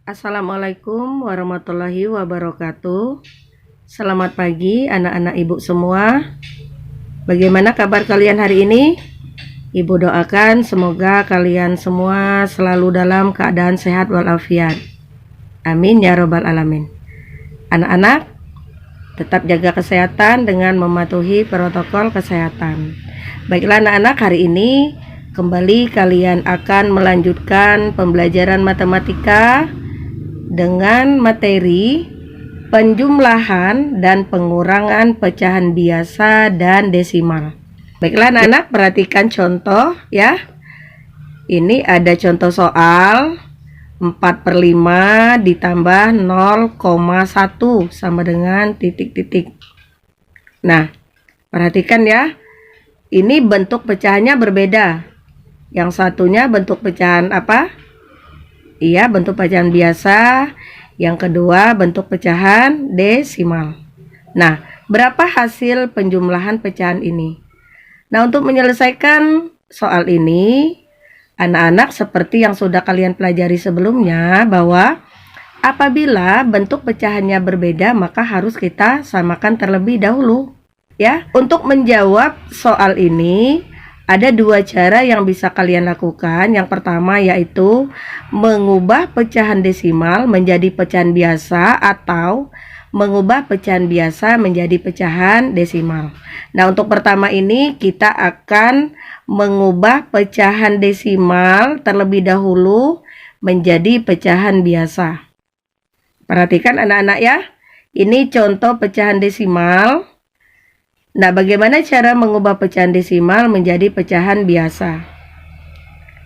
Assalamualaikum warahmatullahi wabarakatuh. Selamat pagi anak-anak ibu semua. Bagaimana kabar kalian hari ini? Ibu doakan semoga kalian semua selalu dalam keadaan sehat walafiat. Amin ya robbal alamin. Anak-anak, tetap jaga kesehatan dengan mematuhi protokol kesehatan. Baiklah anak-anak, hari ini kembali kalian akan melanjutkan pembelajaran matematika dengan materi penjumlahan dan pengurangan pecahan biasa dan desimal. Baiklah anak-anak, perhatikan contoh ya. Ini ada contoh soal 4/5 ditambah 0,1 sama dengan titik-titik. Nah, perhatikan ya. Ini bentuk pecahannya berbeda. Yang satunya bentuk pecahan apa? Iya, bentuk pecahan biasa. Yang kedua bentuk pecahan desimal. Nah, berapa hasil penjumlahan pecahan ini? Nah, untuk menyelesaikan soal ini, anak-anak seperti yang sudah kalian pelajari sebelumnya, bahwa apabila bentuk pecahannya berbeda, maka harus kita samakan terlebih dahulu. Ya, untuk menjawab soal ini ada dua cara yang bisa kalian lakukan. Yang pertama yaitu mengubah pecahan desimal menjadi pecahan biasa atau mengubah pecahan biasa menjadi pecahan desimal. Nah, untuk pertama ini kita akan mengubah pecahan desimal terlebih dahulu menjadi pecahan biasa. Perhatikan anak-anak ya. Ini contoh pecahan desimal. Nah, bagaimana cara mengubah pecahan desimal menjadi pecahan biasa?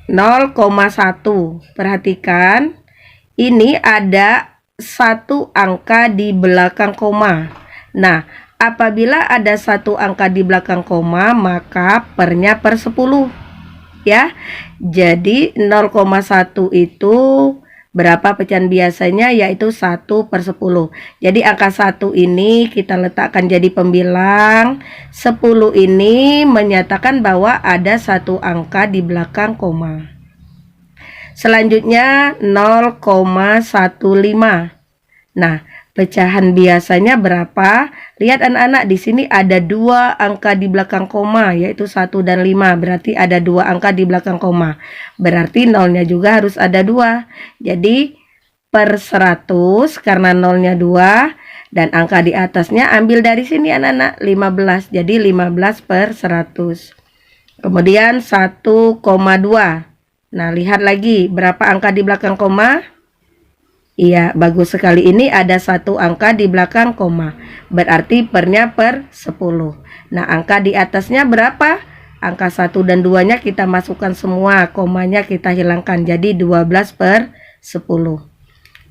0,1. Perhatikan, ini ada satu angka di belakang koma. Nah, apabila ada satu angka di belakang koma, maka pernya per 10. Ya, jadi 0,1 itu berapa pecahan biasanya, yaitu 1/10. Jadi angka 1 ini kita letakkan jadi pembilang. 10 ini menyatakan bahwa ada satu angka di belakang koma. Selanjutnya 0,15. Nah, pecahan biasanya berapa? Lihat anak-anak, di sini ada dua angka di belakang koma, yaitu 1 dan 5. Berarti ada dua angka di belakang koma. Berarti nolnya juga harus ada 2. Jadi per 100, karena nolnya 2 dan angka di atasnya ambil dari sini anak-anak, 15. Jadi 15 per 100. Kemudian 1,2. Nah, lihat lagi berapa angka di belakang koma? Iya, bagus sekali. Ini ada satu angka di belakang koma. Berarti pernya per 10. Nah, angka di atasnya berapa? Angka 1 dan 2-nya kita masukkan semua. Komanya kita hilangkan. Jadi 12 per 10.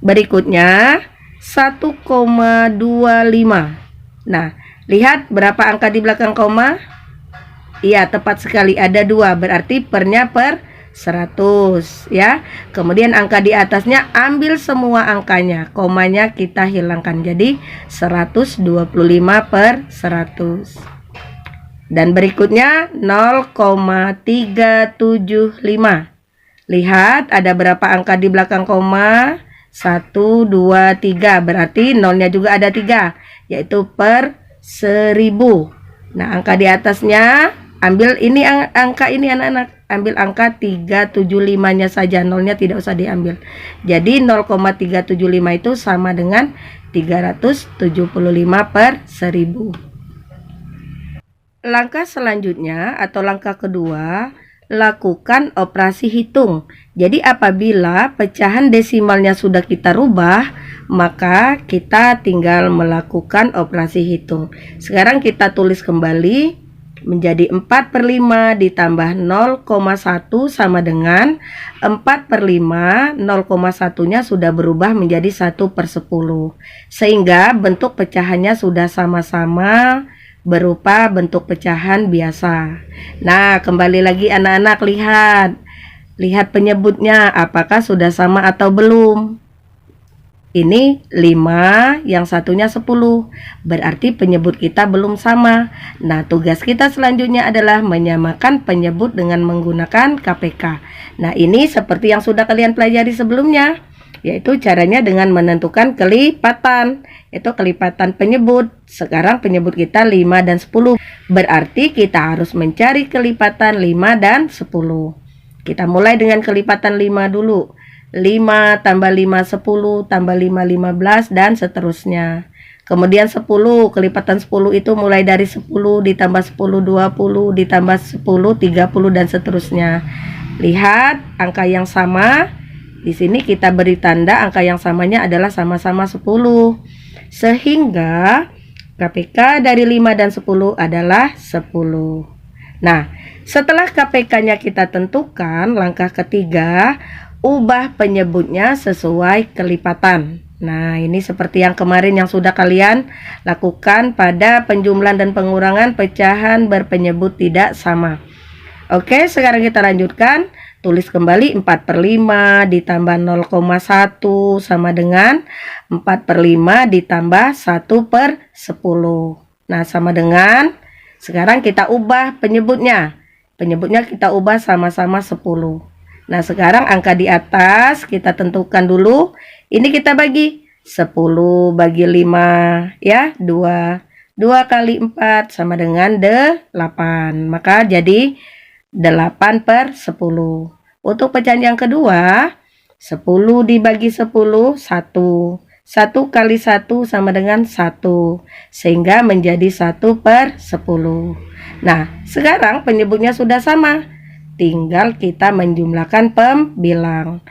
Berikutnya 1,25. Nah, lihat berapa angka di belakang koma? Iya, tepat sekali. Ada 2. Berarti pernya per 100 ya. Kemudian angka di atasnya ambil semua angkanya, komanya kita hilangkan, jadi 125 per 100. Dan berikutnya 0,375. Lihat ada berapa angka di belakang koma? 1, 2, 3. Berarti nolnya juga ada 3, yaitu per 1000. Nah, angka di atasnya ambil ini angka ini anak-anak. Ambil angka 375-nya saja, nolnya tidak usah diambil. Jadi 0,375 itu sama dengan 375 per 1000. Langkah selanjutnya atau langkah kedua, lakukan operasi hitung. Jadi apabila pecahan desimalnya sudah kita rubah, maka kita tinggal melakukan operasi hitung. Sekarang kita tulis kembali menjadi 4/5 ditambah 0,1 sama dengan 4/5. 0,1-nya sudah berubah menjadi 1/10. Sehingga bentuk pecahannya sudah sama-sama berupa bentuk pecahan biasa. Nah, kembali lagi anak-anak, lihat penyebutnya apakah sudah sama atau belum. Ini 5, yang satunya 10. Berarti penyebut kita belum sama. Nah, tugas kita selanjutnya adalah menyamakan penyebut dengan menggunakan KPK. Nah, ini seperti yang sudah kalian pelajari sebelumnya. yaitu caranya dengan menentukan kelipatan, yaitu kelipatan penyebut. Sekarang penyebut kita 5 dan 10, berarti kita harus mencari kelipatan 5 dan 10. Kita mulai dengan kelipatan 5 dulu. 5 tambah 5 10, tambah 5 15, dan seterusnya. Kemudian 10, kelipatan 10 itu mulai dari 10 ditambah 10 20, ditambah 10 30, dan seterusnya. Lihat angka yang sama. Di sini kita beri tanda angka yang samanya adalah sama-sama 10. Sehingga KPK dari 5 dan 10 adalah 10. Nah, setelah KPK-nya kita tentukan, langkah ketiga, ubah penyebutnya sesuai kelipatan. Nah, ini seperti yang kemarin yang sudah kalian lakukan pada penjumlahan dan pengurangan pecahan berpenyebut tidak sama. Oke, sekarang kita lanjutkan. Tulis kembali 4/5 ditambah 0,1 sama dengan 4/5 ditambah 1/10. Nah, sama dengan, sekarang kita ubah penyebutnya. Penyebutnya kita ubah sama-sama 10. Nah, sekarang angka di atas kita tentukan dulu. Ini kita bagi 10 bagi 5 ya, 2. 2 kali 4 sama dengan 8. Maka jadi 8/10. Untuk pecahan yang kedua, 10 dibagi 10, 1. 1 kali 1 sama dengan 1. Sehingga menjadi 1/10. Nah, sekarang penyebutnya sudah sama. Tinggal kita menjumlahkan pembilang.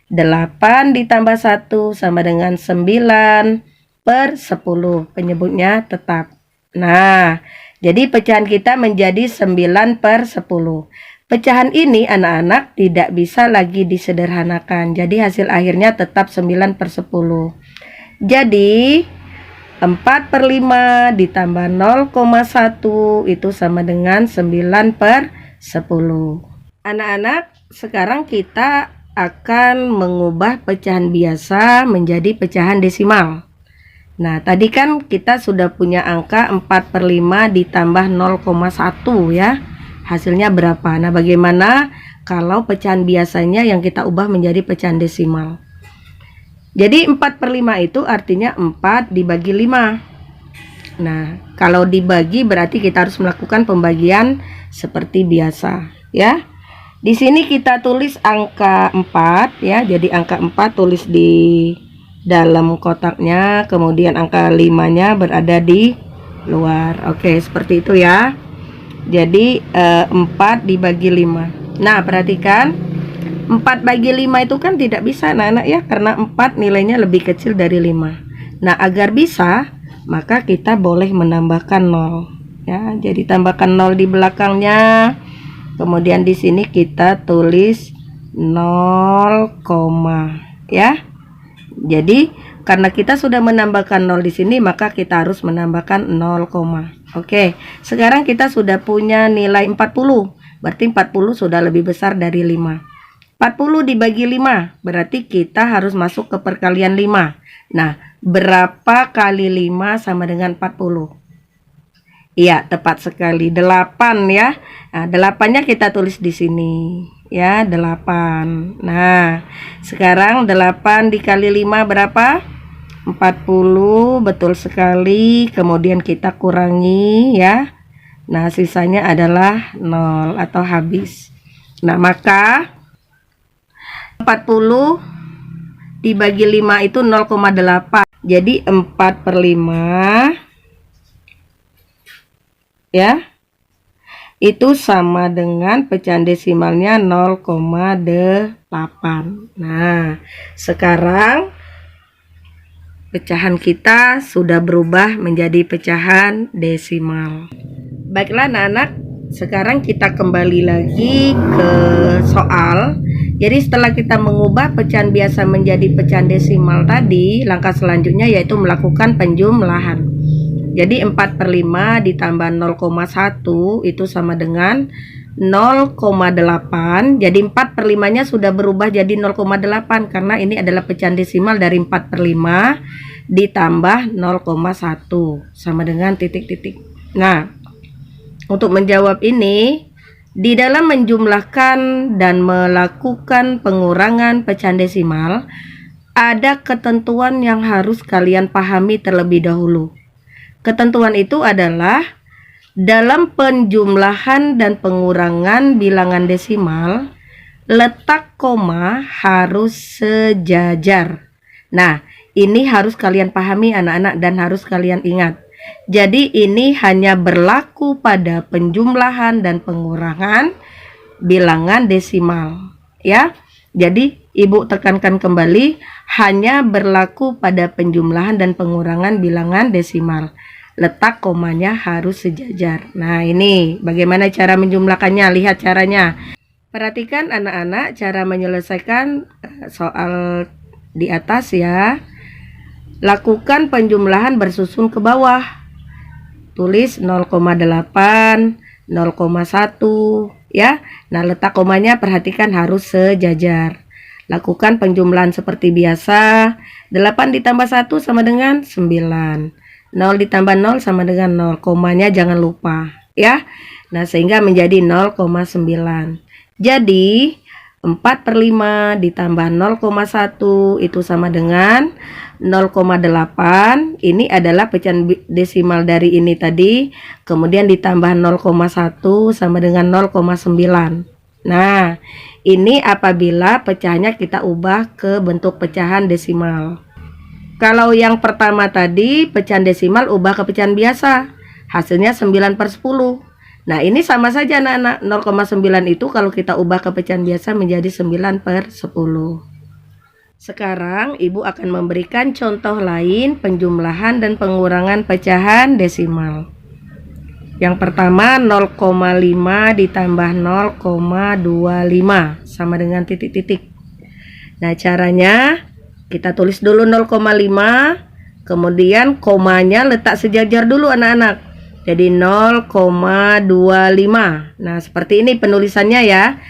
8 ditambah 1 sama dengan 9/10. Penyebutnya tetap. Nah, jadi pecahan kita menjadi 9/10. Pecahan ini anak-anak tidak bisa lagi disederhanakan. Jadi hasil akhirnya tetap 9/10. Jadi 4/5 ditambah 0,1 itu sama dengan 9/10. Anak-anak, sekarang kita akan mengubah pecahan biasa menjadi pecahan desimal. Nah, tadi kan kita sudah punya angka 4/5 ditambah 0,1 ya. Hasilnya berapa? Nah, bagaimana kalau pecahan biasanya yang kita ubah menjadi pecahan desimal? Jadi 4/5 itu artinya 4 dibagi 5. Nah, kalau dibagi berarti kita harus melakukan pembagian seperti biasa ya. Di sini kita tulis angka 4 ya. Jadi angka 4 tulis di dalam kotaknya, kemudian angka 5-nya berada di luar. Oke, seperti itu ya. Jadi 4 dibagi 5. Nah, perhatikan 4 bagi 5 itu kan tidak bisa anak-anak ya, karena 4 nilainya lebih kecil dari 5. Nah, agar bisa, maka kita boleh menambahkan 0 ya. Jadi tambahkan 0 di belakangnya. Kemudian di sini kita tulis 0, ya. Jadi karena kita sudah menambahkan 0 di sini, maka kita harus menambahkan 0, Oke, sekarang kita sudah punya nilai 40. Berarti 40 sudah lebih besar dari 5. 40 dibagi 5, berarti kita harus masuk ke perkalian 5. Nah, berapa kali 5 sama dengan 40? Iya, tepat sekali, 8 ya. Nah, 8-nya kita tulis di sini ya, 8. Nah, sekarang 8 dikali 5 berapa? 40, betul sekali. Kemudian kita kurangi ya. Nah, sisanya /0 atau habis. Nah, maka 40 dibagi 5 itu 0,8. Jadi 4/5 ya, itu sama dengan pecahan desimalnya 0,8. Nah, sekarang pecahan kita sudah berubah menjadi pecahan desimal. Baiklah anak-anak, sekarang kita kembali lagi ke soal. Jadi setelah kita mengubah pecahan biasa menjadi pecahan desimal tadi, langkah selanjutnya yaitu melakukan penjumlahan. Jadi 4/5 ditambah 0,1 itu sama dengan 0,8. Jadi 4/5-nya sudah berubah jadi 0,8 karena ini adalah pecahan desimal dari 4/5 ditambah 0,1 sama dengan titik-titik. Nah, untuk menjawab ini, di dalam menjumlahkan dan melakukan pengurangan pecahan desimal, ada ketentuan yang harus kalian pahami terlebih dahulu. Ketentuan itu adalah dalam penjumlahan dan pengurangan bilangan desimal, letak koma harus sejajar. Nah, ini harus kalian pahami anak-anak dan harus kalian ingat. Jadi ini hanya berlaku pada penjumlahan dan pengurangan bilangan desimal, ya. Jadi Ibu tekankan kembali, hanya berlaku pada penjumlahan dan pengurangan bilangan desimal. Letak komanya harus sejajar. Nah, ini bagaimana cara menjumlahkannya? Lihat caranya. Perhatikan anak-anak cara menyelesaikan soal di atas ya. Lakukan penjumlahan bersusun ke bawah. Tulis 0,8, 0,1 ya. Nah, letak komanya perhatikan harus sejajar. Lakukan penjumlahan seperti biasa. 8 ditambah 1 sama dengan 9. 0 ditambah 0 sama dengan 0. Komanya jangan lupa ya. Nah, sehingga menjadi 0,9. Jadi 4/5 ditambah 0,1 itu sama dengan 0,8. Ini adalah pecahan desimal dari ini tadi. Kemudian ditambah 0,1 sama dengan 0,9. Nah, ini apabila pecahannya kita ubah ke bentuk pecahan desimal. Kalau yang pertama tadi pecahan desimal ubah ke pecahan biasa, hasilnya 9/10. Nah, ini sama saja anak-anak. 0,9 itu kalau kita ubah ke pecahan biasa menjadi 9/10. Sekarang Ibu akan memberikan contoh lain penjumlahan dan pengurangan pecahan desimal. Yang pertama 0,5 ditambah 0,25 sama dengan titik-titik. Nah, caranya kita tulis dulu 0,5, kemudian komanya letak sejajar dulu anak-anak. Jadi 0,25. Nah, seperti ini penulisannya ya.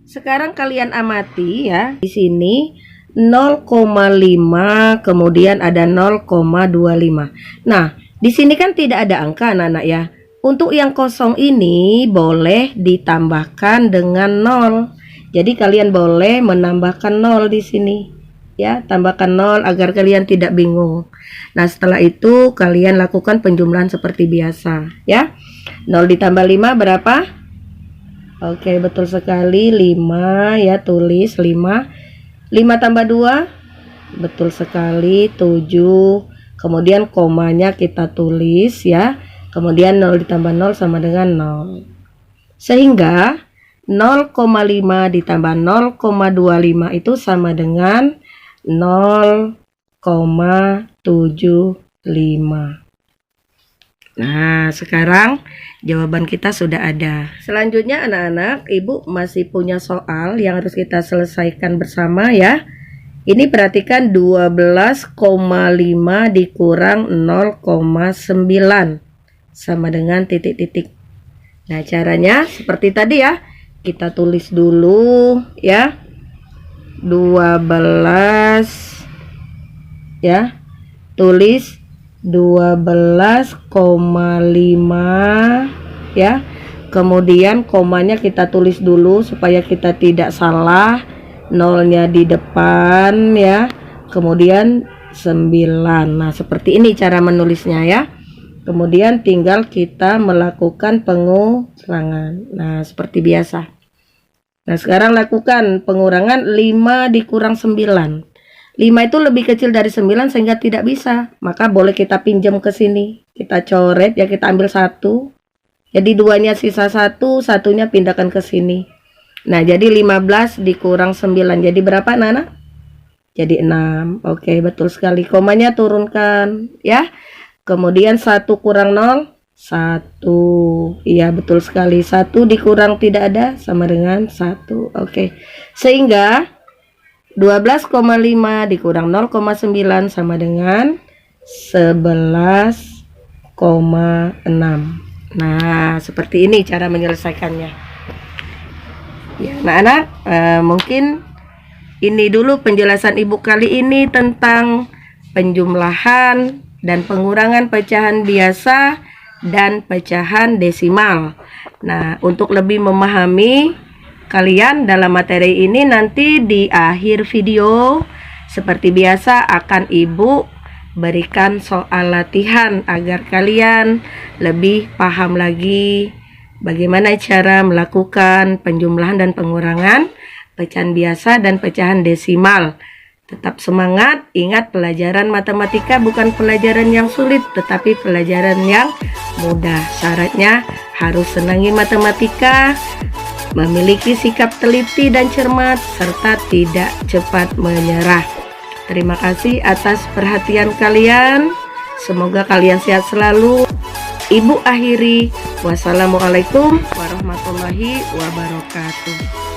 Sekarang kalian amati ya. Di sini 0,5 kemudian ada 0,25. Nah, di sini kan tidak ada angka anak-anak ya. Untuk yang kosong ini boleh ditambahkan dengan 0. Jadi kalian boleh menambahkan 0 di sini. Ya, tambahkan 0 agar kalian tidak bingung. Nah, setelah itu kalian lakukan penjumlahan seperti biasa, ya. 0 ditambah 5 berapa? Oke, betul sekali 5 ya, tulis 5. 5 tambah 2 betul sekali 7. Kemudian komanya kita tulis ya. Kemudian 0 ditambah 0 sama dengan 0. Sehingga 0,5 ditambah 0,25 itu sama dengan 0,75. Nah, sekarang jawaban kita sudah ada. Selanjutnya anak-anak, Ibu masih punya soal yang harus kita selesaikan bersama ya. Ini perhatikan 12,5 dikurang 0,9 sama dengan titik-titik. Nah, caranya seperti tadi ya. Kita tulis dulu ya. 12 ya. Tulis 12,5 ya. Kemudian komanya kita tulis dulu supaya kita tidak salah. Nolnya di depan ya. Kemudian 9. Nah, seperti ini cara menulisnya ya. Kemudian tinggal kita melakukan pengurangan. Nah, seperti biasa. Nah, sekarang lakukan pengurangan 5 dikurang 9. 5 itu lebih kecil dari 9 sehingga tidak bisa. Maka boleh kita pinjam ke sini. Kita coret ya, kita ambil 1. Jadi 2-nya sisa 1, 1-nya pindahkan ke sini. Nah, jadi 15 dikurang 9. Jadi berapa, Nana? Jadi 6. Oke, betul sekali. Komanya turunkan ya. Kemudian 1 kurang 0, 1. Iya, betul sekali. 1 dikurang tidak ada sama dengan 1. Oke. Sehingga 12,5 dikurang 0,9 sama dengan 11,6. Nah, seperti ini cara menyelesaikannya. Ya, anak-anak, mungkin ini dulu penjelasan Ibu kali ini tentang penjumlahan dan pengurangan pecahan biasa dan pecahan desimal. Nah, untuk lebih memahami kalian dalam materi ini, nanti di akhir video Seperti biasa akan Ibu berikan soal latihan agar kalian lebih paham lagi bagaimana cara melakukan penjumlahan dan pengurangan, pecahan biasa dan pecahan desimal. Tetap semangat, ingat pelajaran matematika bukan pelajaran yang sulit tetapi pelajaran yang mudah. Syaratnya harus senangi matematika, memiliki sikap teliti dan cermat, serta tidak cepat menyerah. Terima kasih atas perhatian kalian. Semoga kalian sehat selalu. Ibu akhiri. Wassalamualaikum warahmatullahi wabarakatuh.